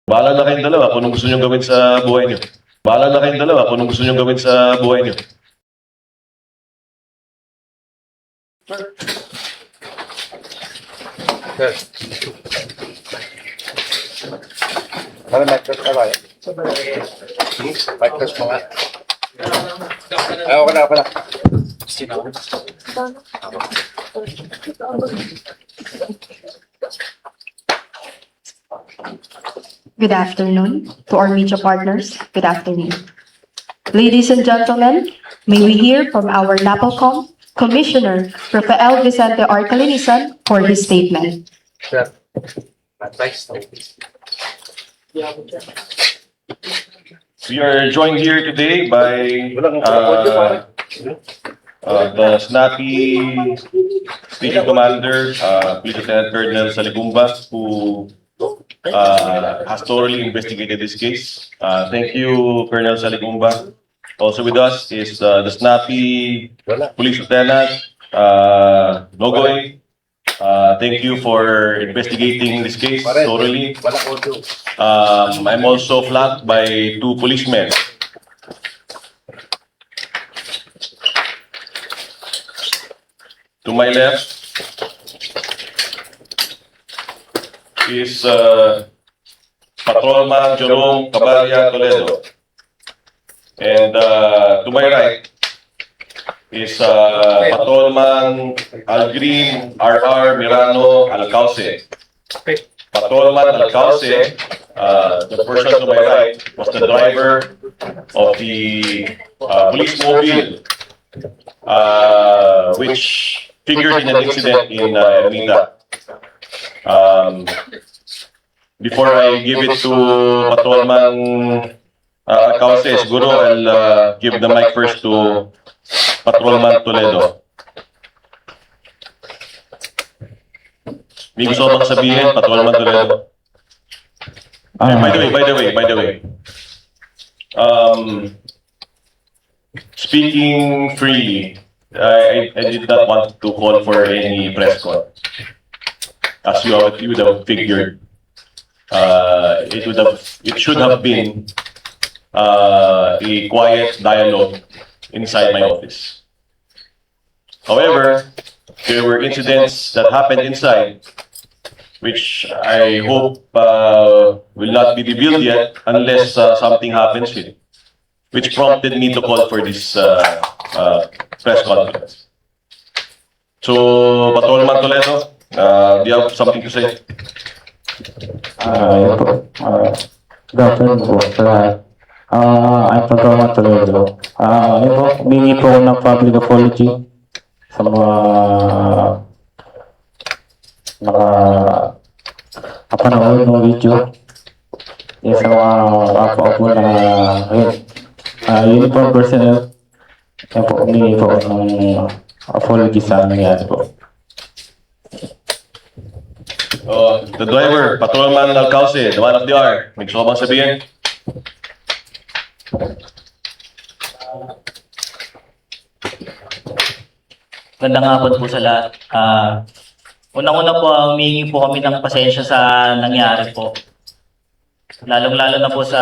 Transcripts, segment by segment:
Bahala na kayong dalawa kung anong gusto nyo gawin sa buhay nyo. Bahala na kayong dalawa kung anong gusto nyo gawin sa buhay nyo. Sir. Para mic test ka ba? Mic test mo nga. Ay, okay na, okay na. Good afternoon to our media partners. Good afternoon. Ladies and gentlemen, may we hear from our NAPOLCOM Commissioner, Rafael Vicente R. Calinisan, for his statement. Sir. Advice. We are joined here today by the snappy Station Commander, Police Lieutenant Colonel Saligumba, who has thoroughly investigated this case. Thank you, Colonel Saligumba. Also with us is the snappy Police Lieutenant Nogoy. Thank you for investigating this case thoroughly. I'm also flanked by two policemen. To my left is Patrolman Jerome Cabarria Toledo. And to my right is Patrolman Algreen R.R. Mirano Alcauce. Patrolman Alcauce, the person to my right, was the driver of the police mobile, which figured in an incident in Ermita. Before I give it to Patrolman Alcauce, siguro I'll give the mic first to Patrolman Toledo. May gusto ko bang sabihin, Patrolman Toledo? By the way, speaking freely, I did not want to call for any press con. As you would have figured, it should have been a quiet dialogue inside my office. However, there were incidents that happened inside, which I hope will not be revealed yet unless something happens here, which prompted me to call for this press conference. So, Patrolman Toledo, do you have something to say? Good afternoon po sa lahat. I'm Patrolman Toledo. Yun po, humingi po ako ng public apology sa mga kapanood ng video. Yung sa mga kapwa po na uniform personnel. Yan po, humingi po ako ng apology sa nangyari po. The driver, Patrolman Alcauce, the man of the hour. May gusto ko bang sabihin? Gandang hapon po sa lahat. Unang-una po, humingi po kami ng pasensya sa nangyari po. Lalong-lalo na po sa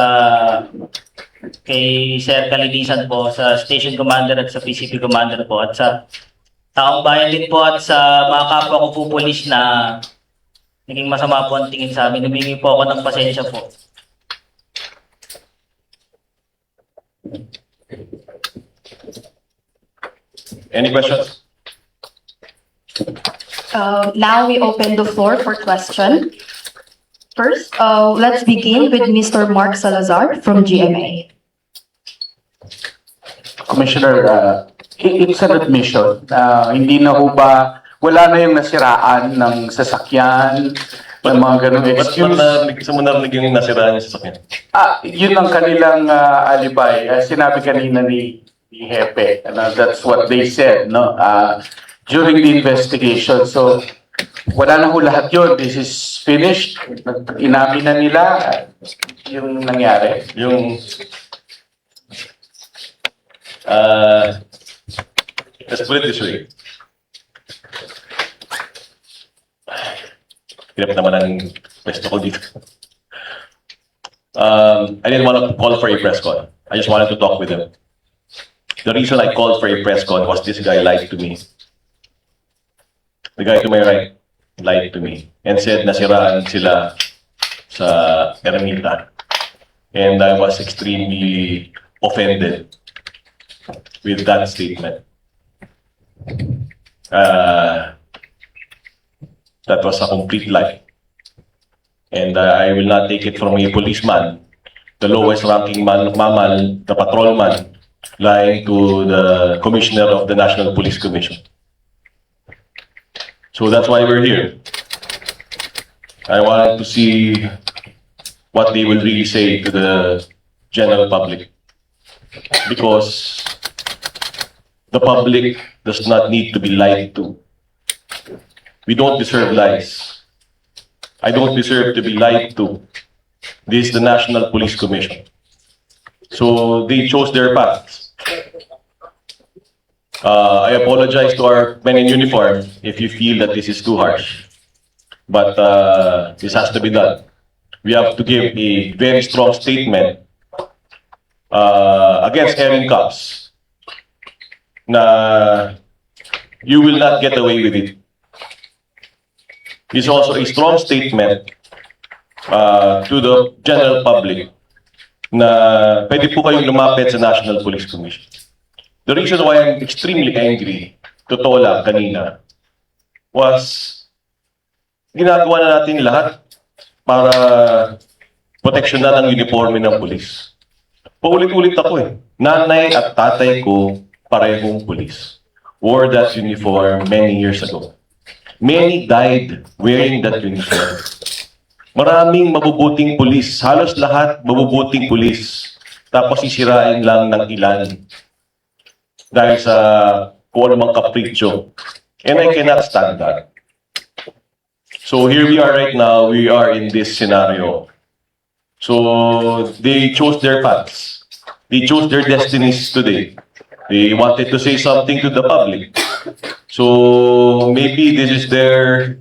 kay Sir Calinisan po, sa Station Commander at sa PCP Commander po, at sa taong bayan din po at sa mga kapwa ko po pulis na naging masama po ang tingin sa amin. Humingi po ako ng pasensya po. Any questions? Now we open the floor for question. First, let's begin with Mr. Mark Salazar from GMA. Commissioner, it's an admission. Hindi na ho ba, wala na yung nasiraan ng sasakyan, ng mga ganung excuse? Saan mo narinig yung nasiraan yung sasakyan? Yun ang kanilang alibay. Sinabi kanina ni Hepe. That's what they said, no? During the investigation. So, wala na ho lahat yun. This is finished. Inamin na nila yung nangyari. Yung let's put it this way. Hirap naman ang pwesto ko dito. I didn't want to call for a press con. I just wanted to talk with him. The reason I called for a press con was this guy lied to me. The guy to my right lied to me and said nasiraan sila sa Ermita. And I was extremely offended with that statement. That was a complete lie. And I will not take it from a policeman, the lowest ranking mamal, the patrolman, lying to the commissioner of the National Police Commission. So that's why we're here. I wanted to see what they will really say to the general public. Because the public does not need to be lied to. We don't deserve lies. I don't deserve to be lied to. This is the National Police Commission. So they chose their paths. I apologize to our men in uniform if you feel that this is too harsh. But this has to be done. We have to give a very strong statement against erring cops. Na you will not get away with it. It's also a strong statement to the general public na pwede po kayong lumapit sa National Police Commission. The reason why I'm extremely angry, totoo lang kanina, was ginagawa na natin lahat para proteksyonan ang uniforme ng pulis. Paulit-ulit ako eh. Nanay at tatay ko parehong pulis. Wore that uniform many years ago. Many died wearing that uniform. Maraming mabubuting pulis. Halos lahat mabubuting pulis. Tapos sisirain lang ng ilan. Dahil sa kung anumang kapritsyo. And I cannot stand that. So here we are right now. We are in this scenario. So they chose their paths. They chose their destinies today. They wanted to say something to the public. So maybe this is their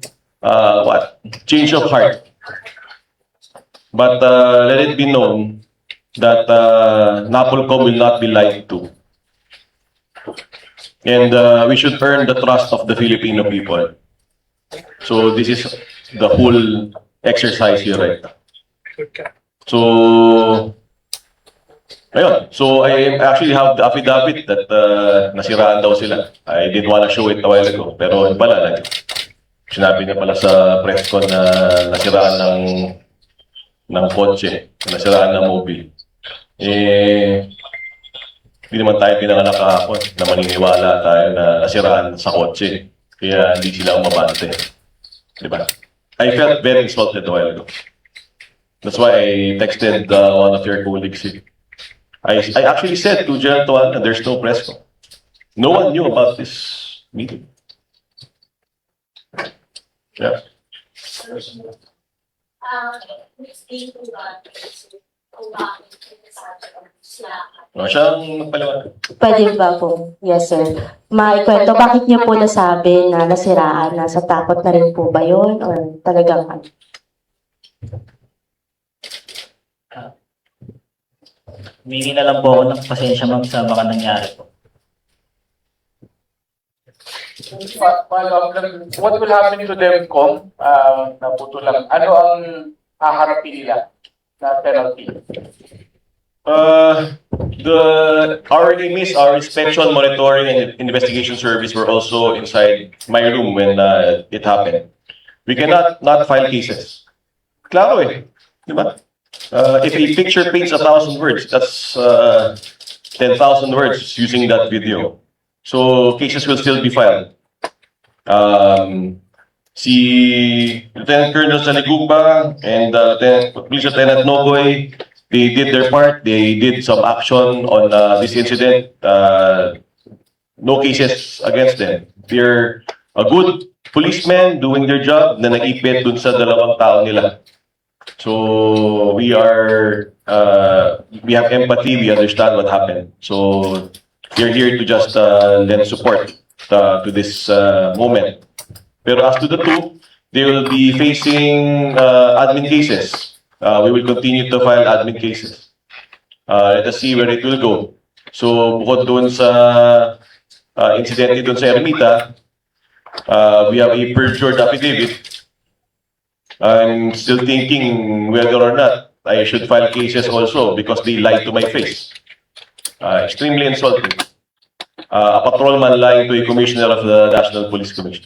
change of heart. But let it be known that NAPOLCOM will not be lied to. And we should earn the trust of the Filipino people. So this is the whole exercise here right now. So ayun. So I actually have the affidavit that nasiraan daw sila. I didn't want to show it a while ago. Pero yun pala, sinabi niya pala sa press con na nasiraan ng kotse, nasiraan ng mobile. Hindi naman tayo pinanganak kahapon na maniniwala tayo na nasiraan sa kotse. Kaya hindi sila umabante. Diba? I felt very insulted a while ago. That's why I texted one of your colleagues here. I actually said to General Tuan, there's no press con. No one knew about this meeting. Yeah. Siyang magpaliwanag. Pwede ba po? Yes, sir. Maikwento, bakit niyo po nasabi na nasiraan? Nasa takot na rin po ba yun? Or talagang ano? Humingi na lang po ako ng pasensya ma'am sa mga nangyari po. What will happen to them, Kong? Naputo lang. Ano ang haharapin nila na penalty? Our enemies, our inspection, monitoring, and investigation service were also inside my room when it happened. We cannot not file cases. Klaro eh. Di ba? If a picture paints 1,000 words, that's 10,000 words using that video. So cases will still be filed. Si Lieutenant Colonel Saligugba and Police Lieutenant Nogoy, they did their part. They did some action on this incident. No cases against them. They're a good policemen doing their job na nag-ipit dun sa dalawang tao nila. So we have empathy. We understand what happened. So we're here to just lend support to this moment. Pero as to the two, they will be facing admin cases. we will continue to file admin cases. Let us see where it will go. So, bukod doon sa incident doon sa Ermita, we have a perjured affidavit. I'm still thinking whether or not I should file cases also because they lied to my face. Extremely insulting. A patrolman lying to a commissioner of the National Police Commission.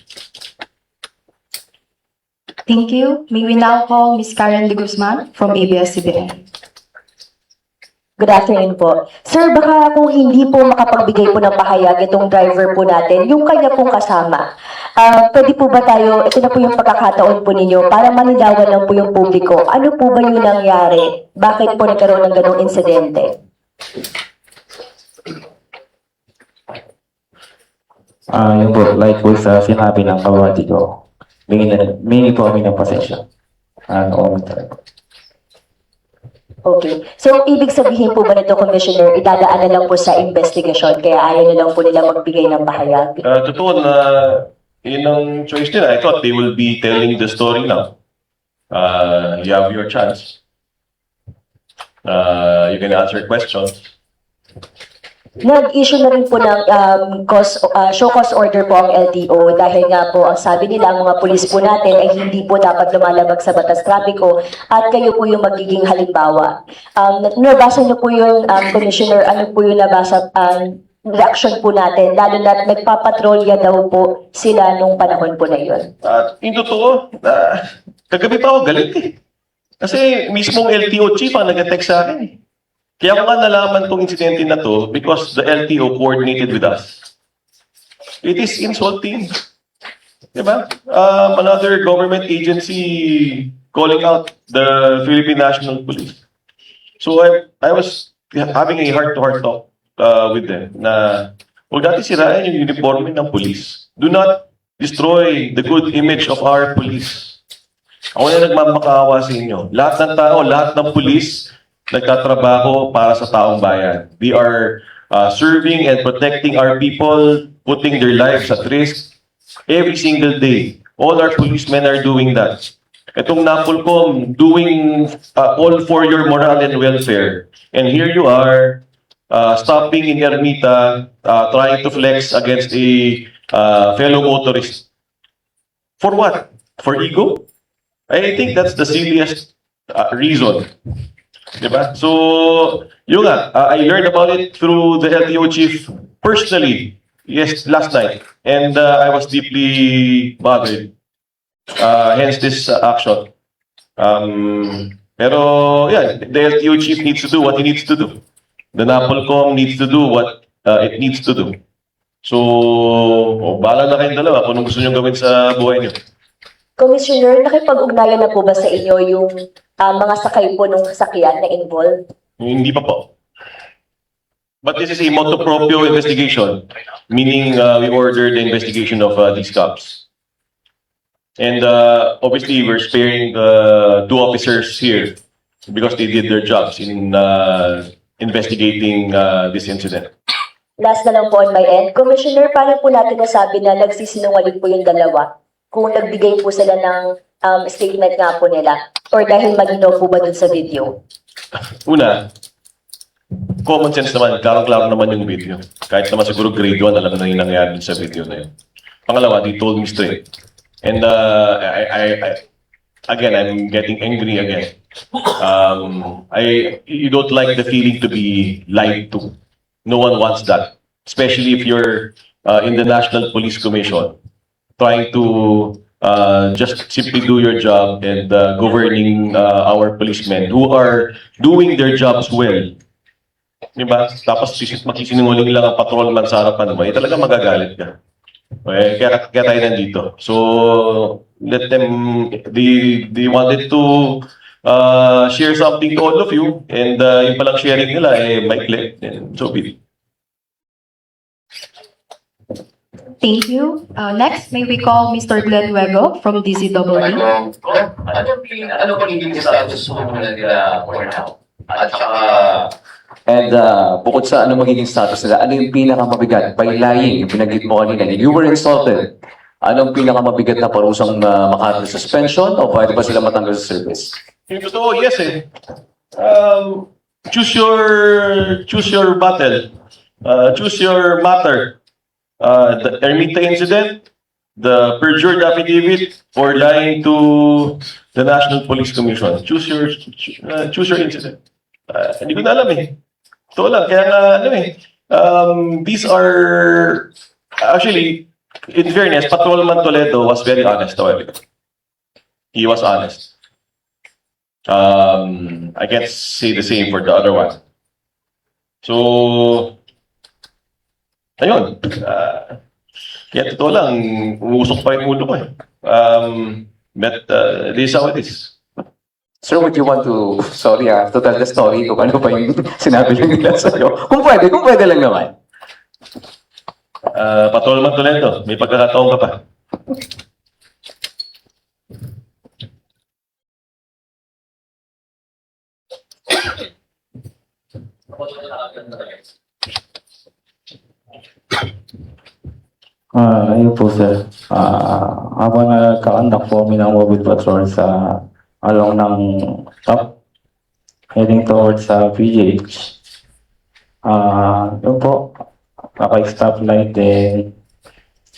Thank you. May we now call Ms. Karen de Guzman from ABS-CBN. Good afternoon po. Sir, baka kung hindi po makapagbigay po ng pahayag itong driver po natin, yung kanya pong kasama, pwede po ba tayo, ito na po yung pagkakataon po ninyo, para manilawan lang po yung publiko, ano po ba yung nangyari? Bakit po nagkaroon ng ganong insidente? Yung po, like po sa sinabi ng kawati ko, mingi po kami ng pasensya. Okay. So, ibig sabihin po ba nito, Commissioner, idadaan na lang po sa investigation, kaya ayaw na lang po nila magbigay ng pahayag? Totoo na yun ang choice nila. I thought they will be telling the story now. You have your chance. You can answer questions. Nag-issue na rin po ng show cause order po ang LTO dahil nga po ang sabi nila ang mga pulis po natin ay hindi po dapat lumalabag sa batas trapiko at kayo po yung magiging halimbawa. Nabasa niyo po yung Commissioner, ano po yung nabasa reaction po natin, lalo na nagpapatrolya daw po sila nung panahon po na yun. Yung totoo, kagabi pa ako galit eh. Kasi mismong LTO chief ang nag-text sa akin eh. Kaya ko nga nalaman tong insidente na to because the LTO coordinated with us. It is insulting. Diba? Another government agency calling out the Philippine National Police. So I was having a heart-to-heart talk with them na huwag natin sirain yung uniforme ng police. Do not destroy the good image of our police. Ako na nagmamakaawa sa inyo. Lahat ng tao, lahat ng police, nagtatrabaho para sa taong bayan. They are serving and protecting our people, putting their lives at risk every single day. All our policemen are doing that. Itong NAPOLCOM doing all for your morale and welfare. And here you are, stopping in Ermita, trying to flex against a fellow motorist. For what? For ego? I think that's the silliest reason. Diba? So, yun nga, I learned about it through the LTO chief personally, yes, last night. And I was deeply bothered. Hence this action. Pero, yeah, the LTO chief needs to do what he needs to do. The NAPOLCOM needs to do what it needs to do. So, bahala na kayong dalawa kung anong gusto nyo gawin sa buhay nyo. Commissioner, nakipag-ugnayan na po ba sa inyo yung mga sakay po ng sasakyan na involved? Hindi pa po. But this is a motu proprio investigation, meaning we ordered the investigation of these cops. And obviously, we're sparing the two officers here because they did their jobs in investigating this incident. Last na lang po on my end. Commissioner, paano po natin nasabi na nagsisinungaling po yung dalawa? Kung nagbigay po sila ng statement nga po nila? Or dahil malinaw po ba dun sa video? Una, common sense naman, klaro-klaro naman yung video. Kahit naman siguro grade 1, alam na yung nangyari sa video na yun. Pangalawa, they told me straight. And again, I'm getting angry again. You don't like the feeling to be lied to. No one wants that. Especially if you're in the National Police Commission, trying to just simply do your job and governing our policemen who are doing their jobs well. Diba? Tapos makisinungaling lang ang patrolman sa harapan mo, talaga magagalit ka. Okay? Kaya tayo nandito. So, let them, they wanted to share something to all of you and yung palang sharing nila, maikli. And so be it. Thank you. Next, may we call Mr. Glenn Wego from DCWD. Ano po yung status mo nila for now? At saka, and bukod sa ano magiging status nila, ano yung pinakamabigat? By lying, yung pinagit mo kanina, you were insulted. Anong pinakamabigat na parusang makaharap suspension o pwede ba sila matanggal sa service? Yung totoo, yes eh. Choose your battle. Choose your matter. The Ermita incident, the perjured affidavit, or lying to the National Police Commission. Choose your incident. Hindi ko na alam eh. Ito lang, kaya nga, these are, actually, in fairness, Patrolman Toledo was very honest, however. He was honest. I can't say the same for the other one. So, ayun. Kaya totoo lang, umusok pa yung ulo ko eh. But this is how it is. Sir, would you want to, sorry to tell the story kung ano pa yung sinabi nila sa'yo? Kung pwede lang naman. Patrolman Toledo, may pagkakataon ka pa. Ayun po sir. Habang nagka-conduct po kami ng mobile patrol sa along ng top, heading towards sa PGH. Yun po, naka-stoplight din.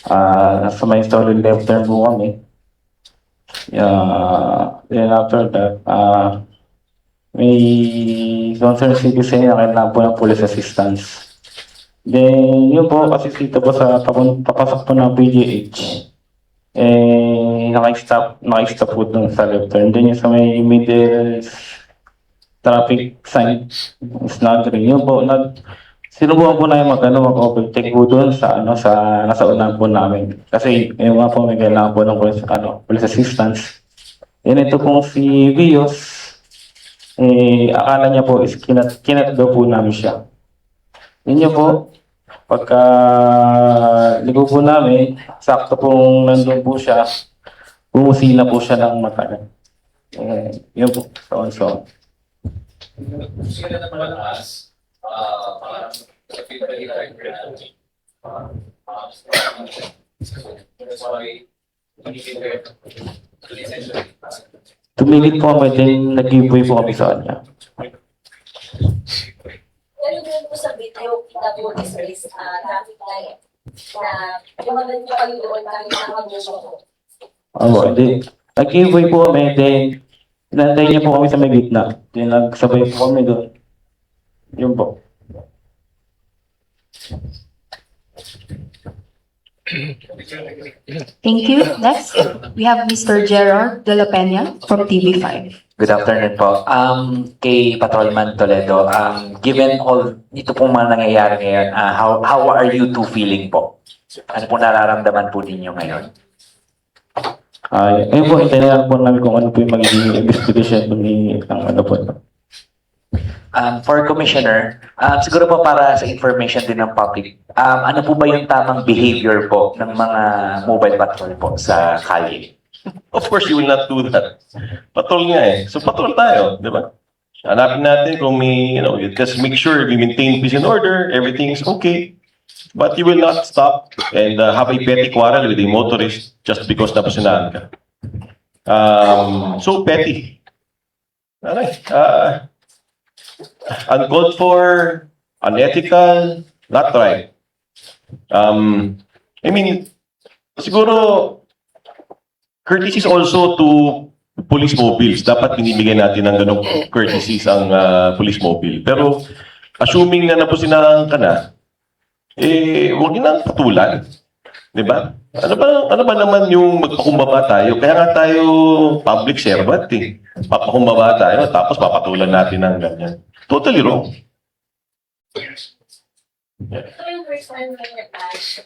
Nasa may solid left turn po kami. Then after that, may concerned citizen na kailangan po ng police assistance. Then, yun po, kasi dito po sa papasok po ng PGH, naka-stop po dun sa left turn. Then yung sa may middle traffic sign is not green. Yun po, sinubukan po namin mag-overtake po dun sa nasa unahan po namin. Kasi yung nga po may kailangan po ng police assistance. Then ito pong si Vios, akala niya po is kinat daw po namin siya. Yun yun po, pagka ligo po namin, sakto pong nandun po siya, bumusina po siya ng matagal. Yun po, so. Sila naman as, Tumingin po kami, then nag-giveaway po kami sa kanya. Pero doon po sa video, kita po is traffic light na lumaban po kayo doon kahit nakagusok po. Hindi. Nag-giveaway po kami, then inantay niya po kami sa may gitna. Then nagsabay po kami doon. Yun po. Thank you. Next, we have Mr. Gerard De La Peña from TV5. Good afternoon po. Kay Patrolman Toledo, given all ito pong mga nangyayari ngayon, how are you two feeling po? Ano po nararamdaman po ninyo ngayon? Ayun po, hintayin lang po namin kung ano po yung magiging investigation po ng ano po. For Commissioner, siguro po para sa information din ng public, ano po ba yung tamang behavior po ng mga mobile patrol po sa kalye? Of course, you will not do that. Patrol nga eh. So, patrol tayo, di ba? Hanapin natin kung may, just make sure we maintain peace and order, everything is okay. But you will not stop and have a petty quarrel with a motorist just because napasinahan ka. So petty. Uncalled for, unethical, not right. Siguro, courtesies also to police mobiles. Dapat binibigyan natin ng ganong courtesies ang police mobile. Pero, assuming na napasinahan ka na, huwag nang patulan. Diba? Ano ba naman yung magpakumbaba tayo? Kaya nga tayo public servant eh. Papakumbaba tayo, tapos papatulan natin ng ganyan. Totally wrong. Yeah. Ito yung first time na nag-ash.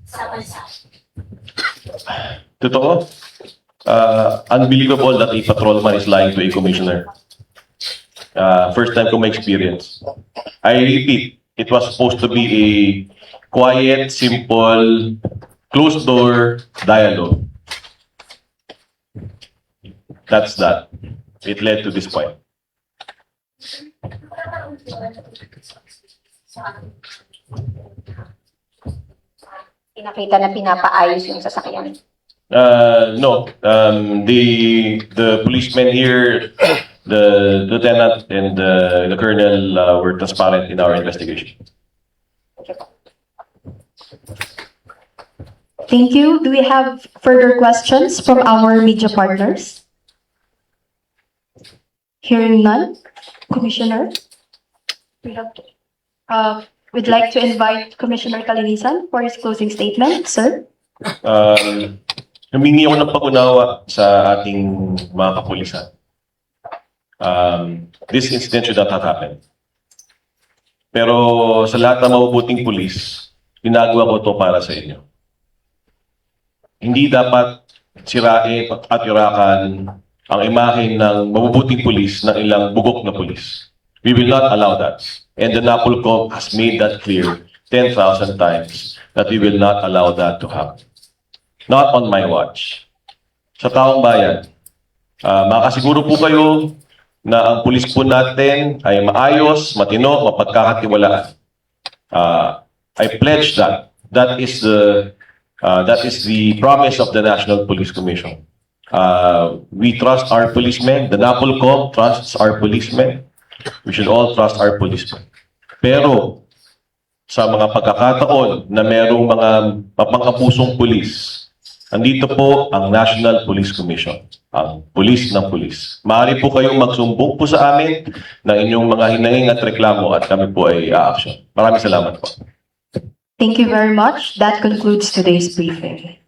Sa bansa. Totoo. Unbelievable that a patrolman is lying to a commissioner. First time ko ma-experience. I repeat, it was supposed to be a quiet, simple, closed-door dialogue. That's that. It led to this point. pinakita na pinapaayos yung sasakyan. No, the policemen here, the lieutenant and the colonel were transparent in our investigation. Thank you. Do we have further questions from our media partners? Hearing none. Commissioner? We'd like to invite Commissioner Calinisan for his closing statement, sir. Humingi ako ng pag-unawa sa ating mga kapulisan. This incident should not have happened. Pero sa lahat ng mabubuting pulis, ginagawa ko ito para sa inyo. Hindi dapat sirain at irakan ang imahe ng mabubuting pulis ng ilang bugok na pulis. We will not allow that. And the NAPOLCOM has made that clear 10,000 times that we will not allow that to happen. Not on my watch. Sa taong bayan, makasiguro po kayo na ang pulis po natin ay maayos, matino, mapagkakatiwalaan. I pledge that. That is the promise of the National Police Commission. We trust our policemen. The NAPOLCOM trusts our policemen. We should all trust our policemen. Pero sa mga pagkakataon na merong mga mapangkapusong pulis, andito po ang National Police Commission, ang pulis ng pulis. Maaari po kayong magsumbong po sa amin ng inyong mga hinahing at reklamo at kami po ay a-action. Maraming salamat po. Thank you very much. That concludes today's briefing.